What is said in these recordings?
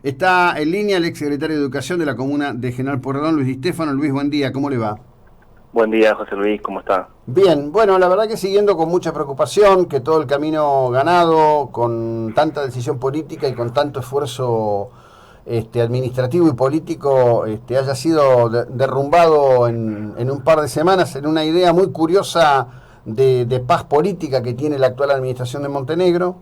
Está en línea el exsecretario de Educación de la comuna de General Pueyrredón, Luis Di Stéfano. Luis, buen día, ¿cómo le va? Buen día, José Luis, ¿cómo está? Bien, bueno, la verdad que siguiendo con mucha preocupación que todo el camino ganado, con tanta decisión política y con tanto esfuerzo administrativo y político, haya sido derrumbado en un par de semanas en una idea muy curiosa de paz política que tiene la actual administración de Montenegro.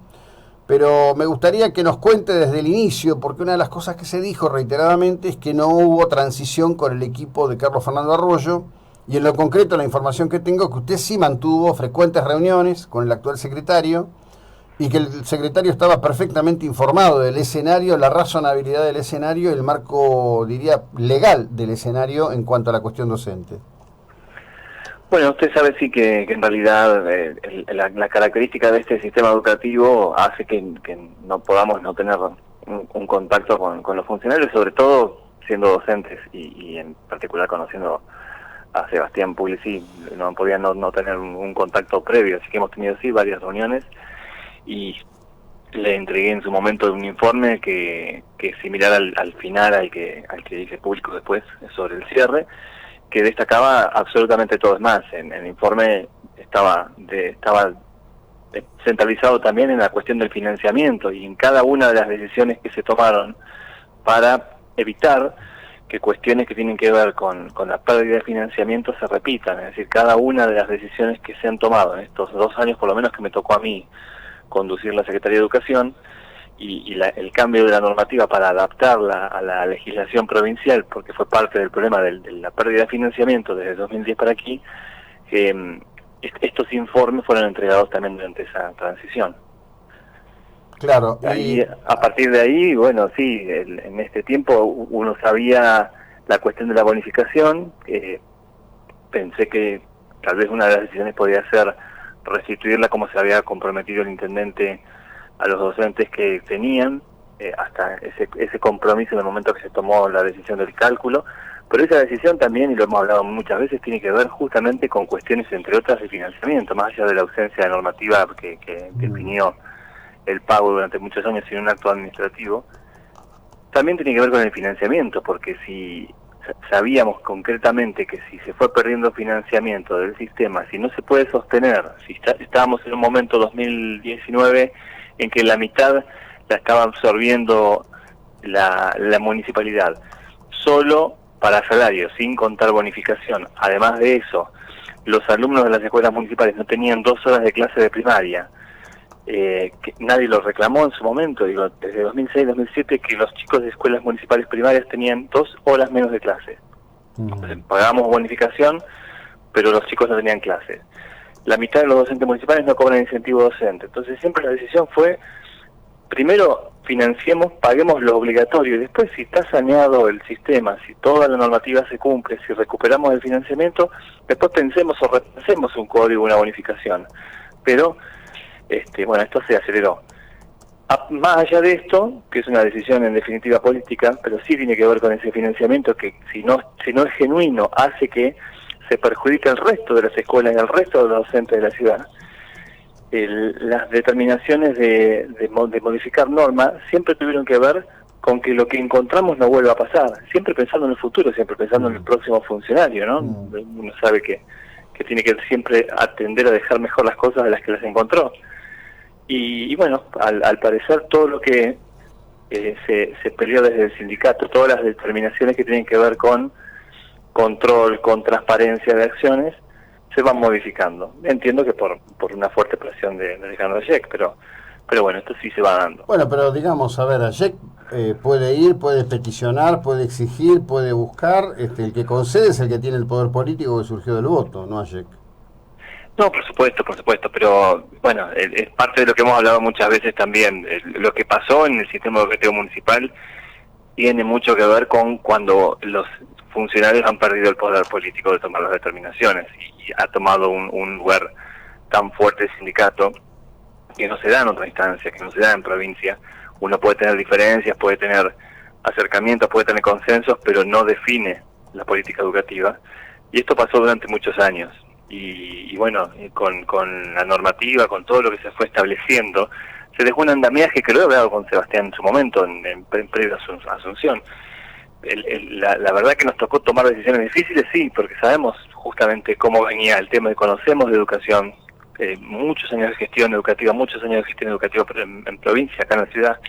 Pero me gustaría que nos cuente desde el inicio, porque una de las cosas que se dijo reiteradamente es que no hubo transición con el equipo de Carlos Fernando Arroyo, y en lo concreto la información que tengo es que usted sí mantuvo frecuentes reuniones con el actual secretario, y que el secretario estaba perfectamente informado del escenario, la razonabilidad del escenario y el marco, diría, legal del escenario en cuanto a la cuestión docente. Bueno, usted sabe sí que en realidad la característica de este sistema educativo hace que no podamos no tener un contacto con los funcionarios, sobre todo siendo docentes y en particular conociendo a Sebastián Puglisi, no podía no tener un contacto previo, así que hemos tenido sí varias reuniones y le entregué en su momento un informe que es similar al final al que hice público después sobre el cierre, que destacaba absolutamente todo. Es más, en el informe estaba centralizado también en la cuestión del financiamiento y en cada una de las decisiones que se tomaron para evitar que cuestiones que tienen que ver con la pérdida de financiamiento se repitan. Es decir, cada una de las decisiones que se han tomado en estos 2 años, por lo menos que me tocó a mí conducir la Secretaría de Educación, el cambio de la normativa para adaptarla a la legislación provincial, porque fue parte del problema de la pérdida de financiamiento desde 2010 para aquí, estos informes fueron entregados también durante esa transición. Claro, Ahí, y a partir de ahí, bueno, sí, en este tiempo uno sabía la cuestión de la bonificación. Pensé que tal vez una de las decisiones podría ser restituirla como se había comprometido el intendente a los docentes que tenían, hasta ese compromiso en el momento que se tomó la decisión del cálculo. Pero esa decisión también, y lo hemos hablado muchas veces, tiene que ver justamente con cuestiones, entre otras, de financiamiento, más allá de la ausencia de normativa que definió el pago durante muchos años sin un acto administrativo. También tiene que ver con el financiamiento, porque si sabíamos concretamente que si se fue perdiendo financiamiento del sistema, si no se puede sostener, si estábamos en un momento 2019 en que la mitad la estaba absorbiendo la municipalidad, solo para salarios, sin contar bonificación. Además de eso, los alumnos de las escuelas municipales no tenían 2 horas de clase de primaria, que nadie lo reclamó en su momento, digo, desde 2006-2007 que los chicos de escuelas municipales primarias tenían 2 horas menos de clase. Entonces, pagábamos bonificación, pero los chicos no tenían clases. La mitad de los docentes municipales no cobran incentivo docente. Entonces siempre la decisión fue, primero financiemos, paguemos lo obligatorio, y después si está saneado el sistema, si toda la normativa se cumple, si recuperamos el financiamiento, después pensemos o repensemos un código, una bonificación. Pero bueno, esto se aceleró. Más allá de esto, que es una decisión en definitiva política, pero sí tiene que ver con ese financiamiento que si no es genuino, hace que se perjudique al resto de las escuelas y al resto de los docentes de la ciudad. Las determinaciones de modificar normas siempre tuvieron que ver con que lo que encontramos no vuelva a pasar, siempre pensando en el futuro, siempre pensando en el próximo funcionario, ¿no? Uno sabe que tiene que siempre atender a dejar mejor las cosas de las que las encontró. Y bueno, al parecer todo lo que se peleó desde el sindicato, todas las determinaciones que tienen que ver con control, con transparencia de acciones, se van modificando. Entiendo que por una fuerte presión de Ricardo Jack, pero bueno, esto sí se va dando. bueno, pero digamos, a ver, AYEC puede ir, puede peticionar, puede exigir, puede buscar. El que concede es el que tiene el poder político que surgió del voto, no AYEC. No, por supuesto, pero bueno, es parte de lo que hemos hablado muchas veces también. Lo que pasó en el sistema educativo municipal tiene mucho que ver con cuando los funcionarios han perdido el poder político de tomar las determinaciones y ha tomado un lugar tan fuerte el sindicato que no se da en otra instancia, que no se da en provincia. Uno puede tener diferencias, puede tener acercamientos, puede tener consensos, pero no define la política educativa. Y esto pasó durante muchos años. Y bueno, con la normativa, con todo lo que se fue estableciendo, se dejó un andamiaje que lo he hablado con Sebastián en su momento, en previo a su asunción. La verdad que nos tocó tomar decisiones difíciles, sí, porque sabemos justamente cómo venía el tema, y conocemos de educación, muchos años de gestión educativa, pero en provincia, acá en la ciudad,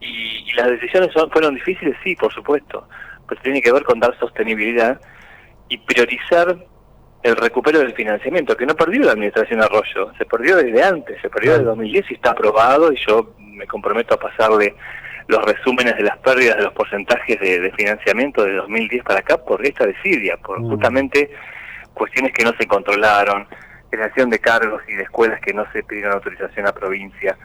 y las decisiones fueron difíciles, sí, por supuesto, pero tiene que ver con dar sostenibilidad y priorizar el recupero del financiamiento, que no perdió la administración Arroyo, se perdió desde antes, se perdió desde 2010 y está aprobado, y yo me comprometo a pasarle los resúmenes de las pérdidas de los porcentajes de financiamiento de 2010 para acá por esta desidia, por justamente cuestiones que no se controlaron, creación de cargos y de escuelas que no se pidieron autorización a provincia,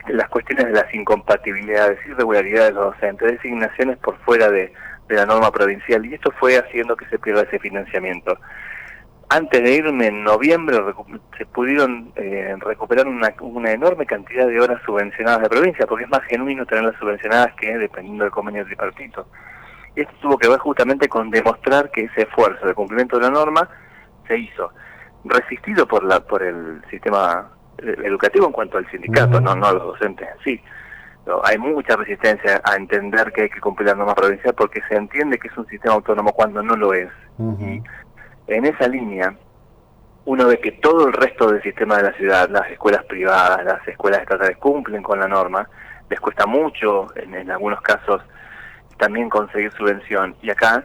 las cuestiones de las incompatibilidades, irregularidades de los docentes, designaciones por fuera de la norma provincial, y esto fue haciendo que se pierda ese financiamiento. Antes de irme, en noviembre, se pudieron recuperar una enorme cantidad de horas subvencionadas de provincia, porque es más genuino tenerlas subvencionadas que dependiendo del convenio tripartito. Y esto tuvo que ver justamente con demostrar que ese esfuerzo de cumplimiento de la norma se hizo, resistido por el sistema educativo en cuanto al sindicato, no a los docentes en sí. No, hay mucha resistencia a entender que hay que cumplir la norma provincial porque se entiende que es un sistema autónomo cuando no lo es. Y en esa línea, uno ve que todo el resto del sistema de la ciudad, las escuelas privadas, las escuelas estatales cumplen con la norma, les cuesta mucho, en algunos casos, también conseguir subvención. Y acá,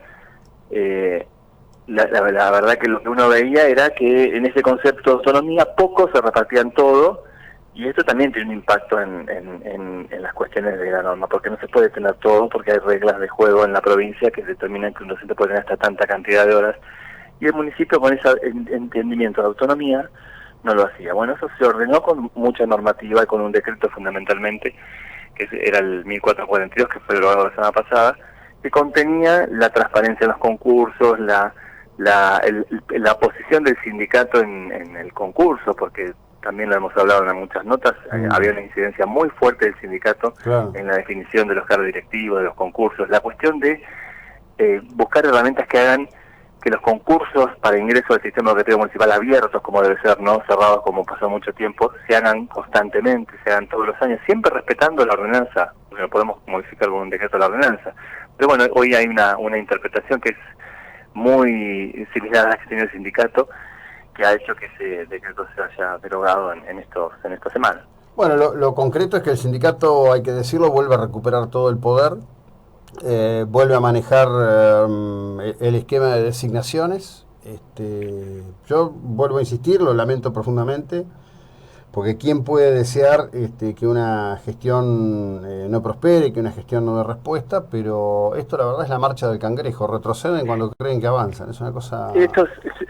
la verdad que lo que uno veía era que en ese concepto de autonomía pocos se repartían todo, y esto también tiene un impacto en las cuestiones de la norma, porque no se puede tener todo, porque hay reglas de juego en la provincia que determinan que un docente puede tener hasta tanta cantidad de horas, y el municipio con ese entendimiento de autonomía no lo hacía. Bueno, eso se ordenó con mucha normativa y con un decreto fundamentalmente, que era el 1442, que fue aprobado la semana pasada, que contenía la transparencia en los concursos, la posición del sindicato en el concurso, porque también lo hemos hablado en muchas notas, había una incidencia muy fuerte del sindicato en la definición de los cargos directivos, de los concursos, la cuestión de buscar herramientas que hagan que los concursos para ingreso al sistema educativo municipal abiertos, como debe ser, no cerrados como pasó mucho tiempo, se hagan constantemente, se hagan todos los años, siempre respetando la ordenanza, porque no podemos modificar con un decreto la ordenanza. Pero bueno, hoy hay una interpretación que es muy similar a la que tiene el sindicato, que ha hecho que ese decreto se haya derogado en esta semana. Bueno, lo concreto es que el sindicato, hay que decirlo, vuelve a recuperar todo el poder, vuelve a manejar el esquema de designaciones. Yo vuelvo a insistir, lo lamento profundamente, porque ¿quién puede desear que una gestión no prospere, que una gestión no dé respuesta? Pero esto la verdad es la marcha del cangrejo, retroceden cuando creen que avanzan, es una cosa... Esto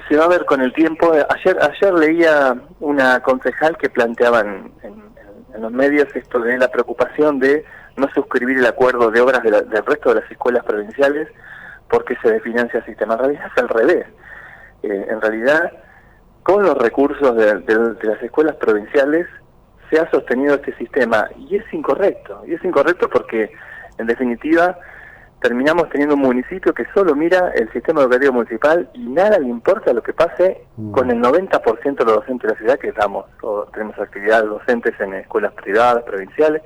se va a ver con el tiempo. Ayer leía una concejal que planteaba en los medios esto de la preocupación de no suscribir el acuerdo de obras del resto de las escuelas provinciales porque se desfinancia el sistema. En realidad es al revés. En realidad, con los recursos de las escuelas provinciales se ha sostenido este sistema, y es incorrecto porque en definitiva terminamos teniendo un municipio que solo mira el sistema educativo municipal y nada le importa lo que pase con el 90% de los docentes de la ciudad que tenemos actividades docentes en escuelas privadas, provinciales.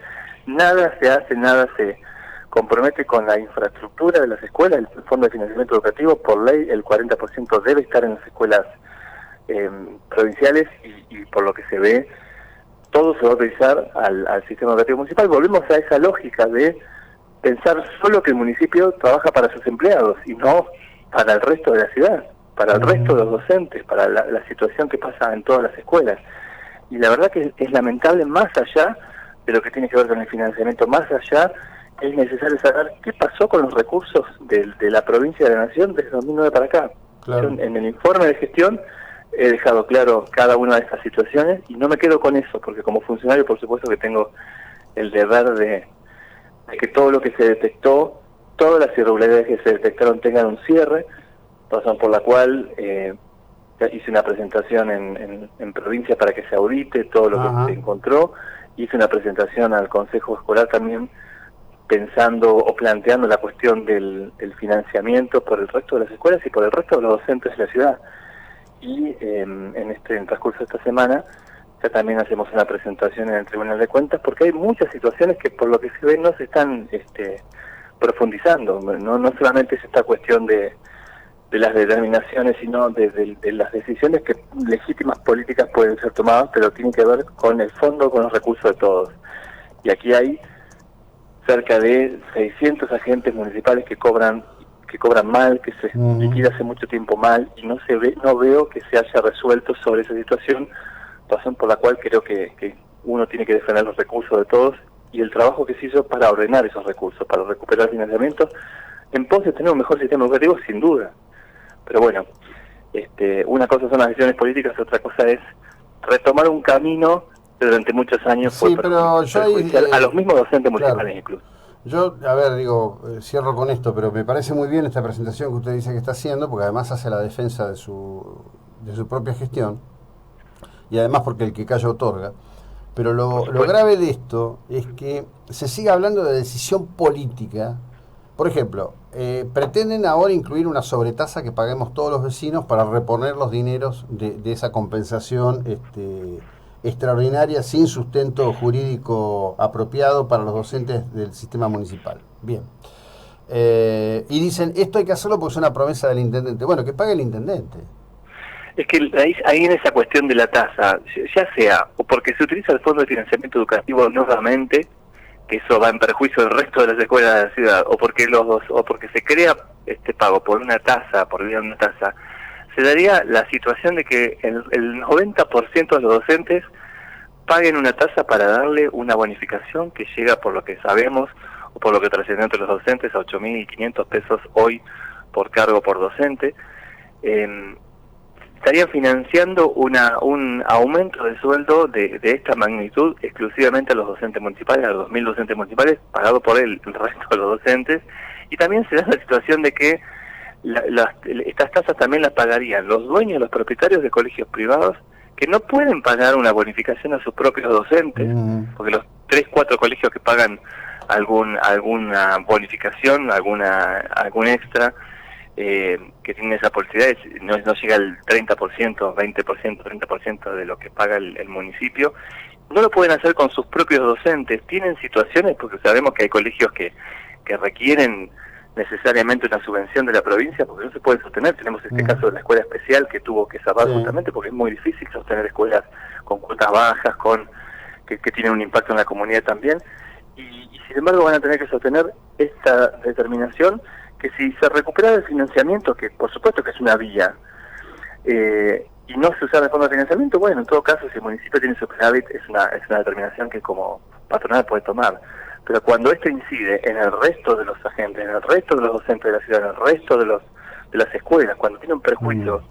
Nada se hace, nada se compromete con la infraestructura de las escuelas. El Fondo de Financiamiento Educativo, por ley, el 40% debe estar en las escuelas provinciales, y por lo que se ve, todo se va a utilizar al sistema educativo municipal. Volvemos a esa lógica de pensar solo que el municipio trabaja para sus empleados y no para el resto de la ciudad, para el resto de los docentes, para la situación que pasa en todas las escuelas. Y la verdad que es lamentable, más allá de lo que tiene que ver con el financiamiento, más allá, es necesario saber qué pasó con los recursos de la provincia de la Nación desde 2009 para acá. Claro. Yo, en el informe de gestión he dejado claro cada una de estas situaciones y no me quedo con eso, porque como funcionario por supuesto que tengo el deber de que todo lo que se detectó, todas las irregularidades que se detectaron tengan un cierre, razón por la cual hice una presentación en provincia para que se audite todo lo que se encontró, hice una presentación al Consejo Escolar también pensando o planteando la cuestión del financiamiento por el resto de las escuelas y por el resto de los docentes de la ciudad. Y en el transcurso de esta semana Ya también hacemos una presentación en el Tribunal de Cuentas, porque hay muchas situaciones que por lo que se ve no se están profundizando. No solamente es esta cuestión de las determinaciones, sino de las decisiones que legítimas políticas pueden ser tomadas, pero tienen que ver con el fondo, con los recursos de todos. Y aquí hay cerca de 600 agentes municipales que cobran mal, que se liquida hace mucho tiempo mal, y no veo que se haya resuelto sobre esa situación, razón por la cual creo que uno tiene que defender los recursos de todos y el trabajo que se hizo para ordenar esos recursos, para recuperar financiamiento, en pos de tener un mejor sistema educativo, sin duda. Pero bueno, una cosa son las decisiones políticas, otra cosa es retomar un camino que durante muchos años fue perjudicial a los mismos docentes municipales, claro. Incluso. Yo, a ver, cierro con esto, pero me parece muy bien esta presentación que usted dice que está haciendo, porque además hace la defensa de su propia gestión, y además porque el que calla otorga. Pero lo grave de esto es que se sigue hablando de decisión política. Por ejemplo, pretenden ahora incluir una sobretasa que paguemos todos los vecinos para reponer los dineros de esa compensación extraordinaria sin sustento jurídico apropiado para los docentes del sistema municipal. Bien. Y dicen, esto hay que hacerlo porque es una promesa del intendente. Bueno, que pague el intendente. Es que ahí en esa cuestión de la tasa, ya sea o porque se utiliza el Fondo de Financiamiento Educativo nuevamente, que eso va en perjuicio del resto de las escuelas de la ciudad, o porque se crea este pago por una tasa, por vía de una tasa, se daría la situación de que el 90% de los docentes paguen una tasa para darle una bonificación que llega, por lo que sabemos, o por lo que trascendió entre los docentes, a 8.500 pesos hoy por cargo por docente. Estarían financiando un aumento de sueldo de esta magnitud exclusivamente a los docentes municipales, a los 2.000 docentes municipales, pagado por el resto de los docentes. Y también se da la situación de que estas tasas también las pagarían los dueños, los propietarios de colegios privados, que no pueden pagar una bonificación a sus propios docentes, porque los 3-4 colegios que pagan alguna bonificación, algún extra, que tienen esa posibilidad, no llega al 30%, 20%, 30% de lo que paga el municipio. No lo pueden hacer con sus propios docentes. Tienen situaciones, porque sabemos que hay colegios que requieren necesariamente una subvención de la provincia, porque no se puede sostener. Tenemos este caso de la escuela especial que tuvo que cerrar justamente porque es muy difícil sostener escuelas con cuotas bajas, que tienen un impacto en la comunidad también. Y sin embargo van a tener que sostener esta determinación, que si se recupera el financiamiento, que por supuesto que es una vía, y no se usa el fondo de financiamiento, bueno, en todo caso, si el municipio tiene superávit, es una determinación que como patronal puede tomar. Pero cuando esto incide en el resto de los agentes, en el resto de los docentes de la ciudad, en el resto de las escuelas, cuando tiene un perjuicio,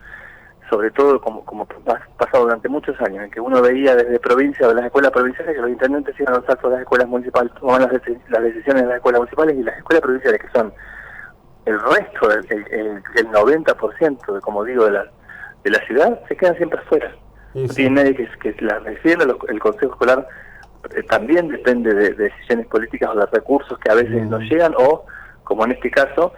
sobre todo como ha pasado durante muchos años, en que uno veía desde provincia o de las escuelas provinciales que los intendentes iban a los actos de las escuelas municipales, tomaban las decisiones de las escuelas municipales, y las escuelas provinciales, que son el resto, el 90%, como digo, de la ciudad, se quedan siempre afuera. No tiene nadie que las defienda. El Consejo Escolar también depende de decisiones políticas o de recursos que a veces no llegan, o, como en este caso,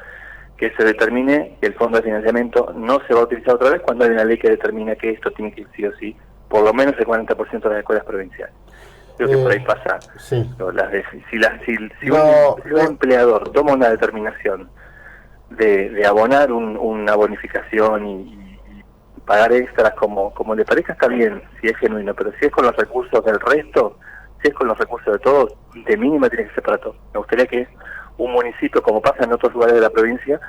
que se determine que el fondo de financiamiento no se va a utilizar otra vez cuando hay una ley que determina que esto tiene que ir sí o sí, por lo menos el 40% de las escuelas provinciales. Creo que por ahí pasa. Sí. Si un empleador toma una determinación de abonar una bonificación y pagar extras como le parezca, está bien, si es genuino, pero si es con los recursos del resto, si es con los recursos de todos, de mínima tiene que ser para todos. Me gustaría que un municipio, como pasa en otros lugares de la provincia,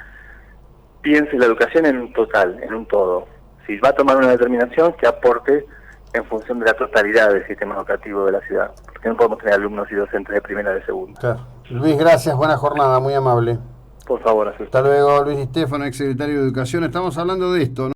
piense la educación en un total, en un todo. Si va a tomar una determinación, que aporte en función de la totalidad del sistema educativo de la ciudad, porque no podemos tener alumnos y docentes de primera y de segunda. Claro. Luis, gracias, buena jornada, muy amable. Por favor, hasta luego. Luis Di Stefano, ex secretario de Educación. Estamos hablando de esto, ¿no?